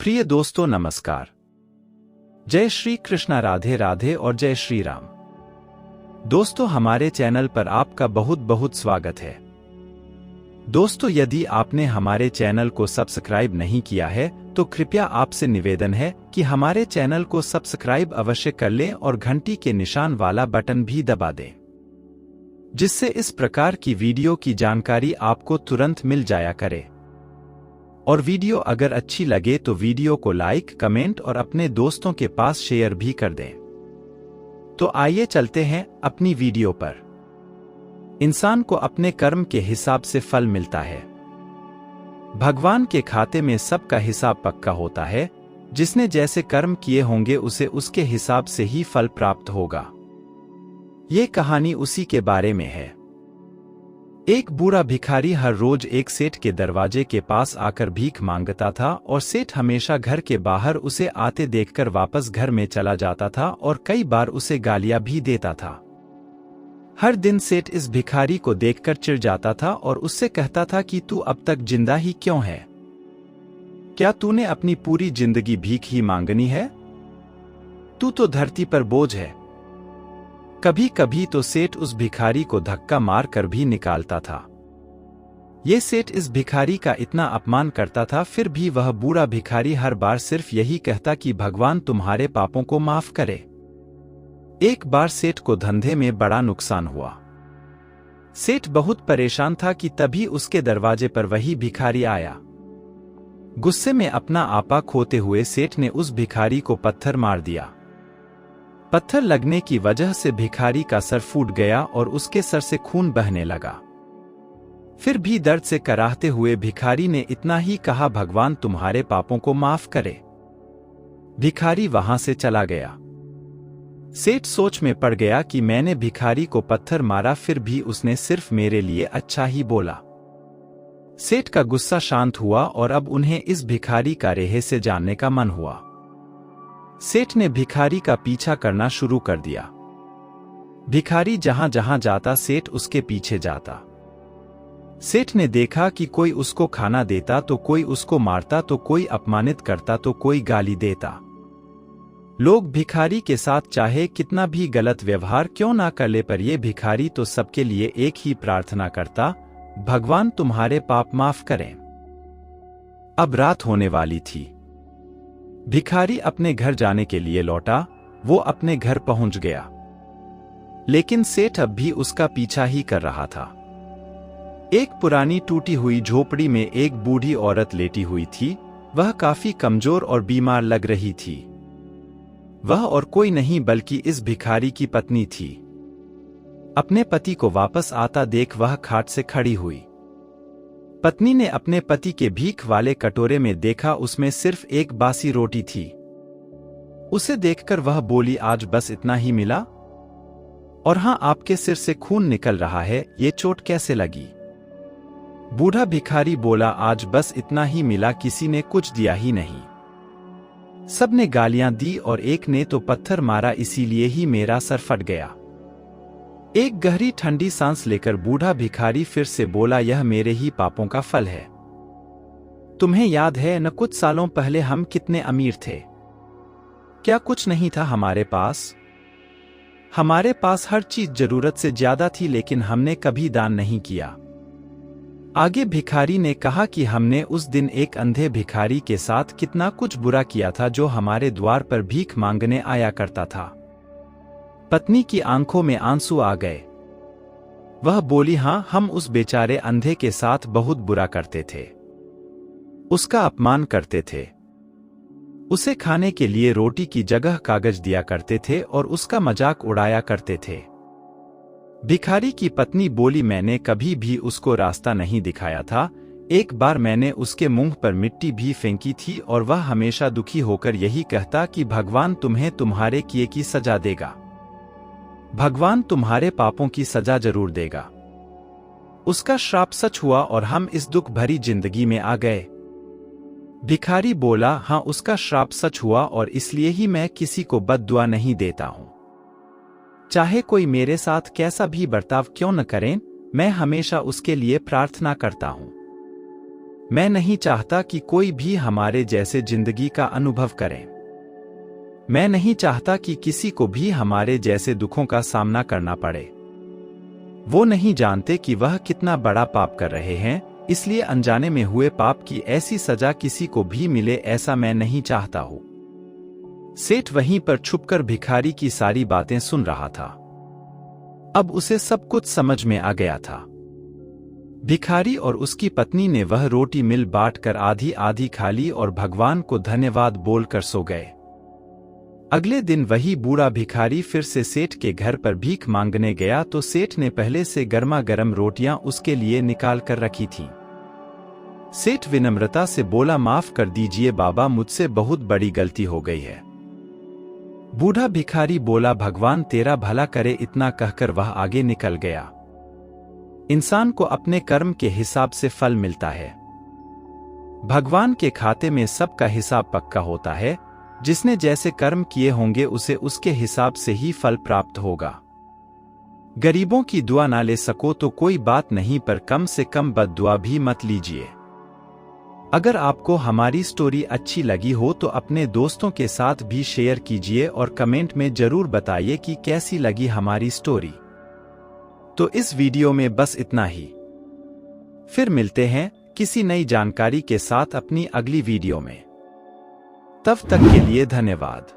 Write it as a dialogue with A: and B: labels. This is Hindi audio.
A: प्रिय दोस्तों नमस्कार। जय श्री कृष्णा, राधे राधे और जय श्री राम। दोस्तों हमारे चैनल पर आपका बहुत बहुत स्वागत है। दोस्तों यदि आपने हमारे चैनल को सब्सक्राइब नहीं किया है तो कृपया आपसे निवेदन है कि हमारे चैनल को सब्सक्राइब अवश्य कर लें और घंटी के निशान वाला बटन भी दबा दें, जिससे इस प्रकार की वीडियो की जानकारी आपको तुरंत मिल जाया करे। और वीडियो अगर अच्छी लगे तो वीडियो को लाइक, कमेंट और अपने दोस्तों के पास शेयर भी कर दें। तो आइए चलते हैं अपनी वीडियो पर। इंसान को अपने कर्म के हिसाब से फल मिलता है। भगवान के खाते में सबका हिसाब पक्का होता है। जिसने जैसे कर्म किए होंगे उसे उसके हिसाब से ही फल प्राप्त होगा। ये कहानी उसी के बारे में है। एक बूढ़ा भिखारी हर रोज एक सेठ के दरवाजे के पास आकर भीख मांगता था और सेठ हमेशा घर के बाहर उसे आते देखकर वापस घर में चला जाता था और कई बार उसे गालियां भी देता था। हर दिन सेठ इस भिखारी को देखकर चिढ़ जाता था और उससे कहता था कि तू अब तक जिंदा ही क्यों है? क्या तूने अपनी पूरी जिंदगी भीख ही मांगनी है? तू तो धरती पर बोझ है। कभी कभी तो सेठ उस भिखारी को धक्का मार कर भी निकालता था। ये सेठ इस भिखारी का इतना अपमान करता था, फिर भी वह बूढ़ा भिखारी हर बार सिर्फ यही कहता कि भगवान तुम्हारे पापों को माफ करे। एक बार सेठ को धंधे में बड़ा नुकसान हुआ। सेठ बहुत परेशान था कि तभी उसके दरवाजे पर वही भिखारी आया। गुस्से में अपना आपा खोते हुए सेठ ने उस भिखारी को पत्थर मार दिया। पत्थर लगने की वजह से भिखारी का सर फूट गया और उसके सर से खून बहने लगा। फिर भी दर्द से कराहते हुए भिखारी ने इतना ही कहा, भगवान तुम्हारे पापों को माफ करे। भिखारी वहां से चला गया। सेठ सोच में पड़ गया कि मैंने भिखारी को पत्थर मारा, फिर भी उसने सिर्फ मेरे लिए अच्छा ही बोला। सेठ का गुस्सा शांत हुआ और अब उन्हें इस भिखारी का रहस्य जानने का मन हुआ। सेठ ने भिखारी का पीछा करना शुरू कर दिया। भिखारी जहां जहां जाता सेठ उसके पीछे जाता। सेठ ने देखा कि कोई उसको खाना देता तो कोई उसको मारता, तो कोई अपमानित करता तो कोई गाली देता। लोग भिखारी के साथ चाहे कितना भी गलत व्यवहार क्यों ना कर ले, पर ये भिखारी तो सबके लिए एक ही प्रार्थना करता, भगवान तुम्हारे पाप माफ करें। अब रात होने वाली थी। भिखारी अपने घर जाने के लिए लौटा। वो अपने घर पहुंच गया, लेकिन सेठ अब भी उसका पीछा ही कर रहा था। एक पुरानी टूटी हुई झोपड़ी में एक बूढ़ी औरत लेटी हुई थी। वह काफी कमजोर और बीमार लग रही थी। वह और कोई नहीं बल्कि इस भिखारी की पत्नी थी। अपने पति को वापस आता देख वह खाट से खड़ी हुई। पत्नी ने अपने पति के भीख वाले कटोरे में देखा, उसमें सिर्फ एक बासी रोटी थी। उसे देखकर वह बोली, आज बस इतना ही मिला? और हाँ, आपके सिर से खून निकल रहा है, ये चोट कैसे लगी? बूढ़ा भिखारी बोला, आज बस इतना ही मिला, किसी ने कुछ दिया ही नहीं। सबने गालियां दी और एक ने तो पत्थर मारा, इसीलिए ही मेरा सर फट गया। एक गहरी ठंडी सांस लेकर बूढ़ा भिखारी फिर से बोला, यह मेरे ही पापों का फल है। तुम्हें याद है न, कुछ सालों पहले हम कितने अमीर थे? क्या कुछ नहीं था हमारे पास? हमारे पास हर चीज जरूरत से ज्यादा थी, लेकिन हमने कभी दान नहीं किया। आगे भिखारी ने कहा कि हमने उस दिन एक अंधे भिखारी के साथ कितना कुछ बुरा किया था, जो हमारे द्वार पर भीख मांगने आया करता था। पत्नी की आंखों में आंसू आ गए। वह बोली, हां, हम उस बेचारे अंधे के साथ बहुत बुरा करते थे। उसका अपमान करते थे। उसे खाने के लिए रोटी की जगह कागज दिया करते थे और उसका मजाक उड़ाया करते थे। भिखारी की पत्नी बोली, मैंने कभी भी उसको रास्ता नहीं दिखाया था। एक बार मैंने उसके मुंह पर मिट्टी भी फेंकी थी और वह हमेशा दुखी होकर यही कहता कि भगवान तुम्हें तुम्हारे किए की सजा देगा। भगवान तुम्हारे पापों की सजा जरूर देगा। उसका श्राप सच हुआ और हम इस दुख भरी जिंदगी में आ गए। भिखारी बोला, हां, उसका श्राप सच हुआ और इसलिए ही मैं किसी को बद्दुआ नहीं देता हूं। चाहे कोई मेरे साथ कैसा भी बर्ताव क्यों न करें, मैं हमेशा उसके लिए प्रार्थना करता हूं। मैं नहीं चाहता कि कोई भी हमारे जैसे जिंदगी का अनुभव करे। मैं नहीं चाहता कि किसी को भी हमारे जैसे दुखों का सामना करना पड़े। वो नहीं जानते कि वह कितना बड़ा पाप कर रहे हैं, इसलिए अनजाने में हुए पाप की ऐसी सजा किसी को भी मिले, ऐसा मैं नहीं चाहता हूं। सेठ वहीं पर छुपकर भिखारी की सारी बातें सुन रहा था। अब उसे सब कुछ समझ में आ गया था। भिखारी और उसकी पत्नी ने वह रोटी मिल बांटकर आधी आधी खा ली और भगवान को धन्यवाद बोलकर सो गए। अगले दिन वही बूढ़ा भिखारी फिर से सेठ के घर पर भीख मांगने गया तो सेठ ने पहले से गर्मा गर्म रोटियां उसके लिए निकाल कर रखी थीं। सेठ विनम्रता से बोला, माफ कर दीजिए बाबा, मुझसे बहुत बड़ी गलती हो गई है। बूढ़ा भिखारी बोला, भगवान तेरा भला करे। इतना कहकर वह आगे निकल गया। इंसान को अपने कर्म के हिसाब से फल मिलता है। भगवान के खाते में सबका हिसाब पक्का होता है। जिसने जैसे कर्म किए होंगे उसे उसके हिसाब से ही फल प्राप्त होगा। गरीबों की दुआ ना ले सको तो कोई बात नहीं, पर कम से कम बद्दुआ भी मत लीजिए। अगर आपको हमारी स्टोरी अच्छी लगी हो तो अपने दोस्तों के साथ भी शेयर कीजिए और कमेंट में जरूर बताइए कि कैसी लगी हमारी स्टोरी। तो इस वीडियो में बस इतना ही। फिर मिलते हैं किसी नई जानकारी के साथ अपनी अगली वीडियो में। तब तक के लिए धन्यवाद।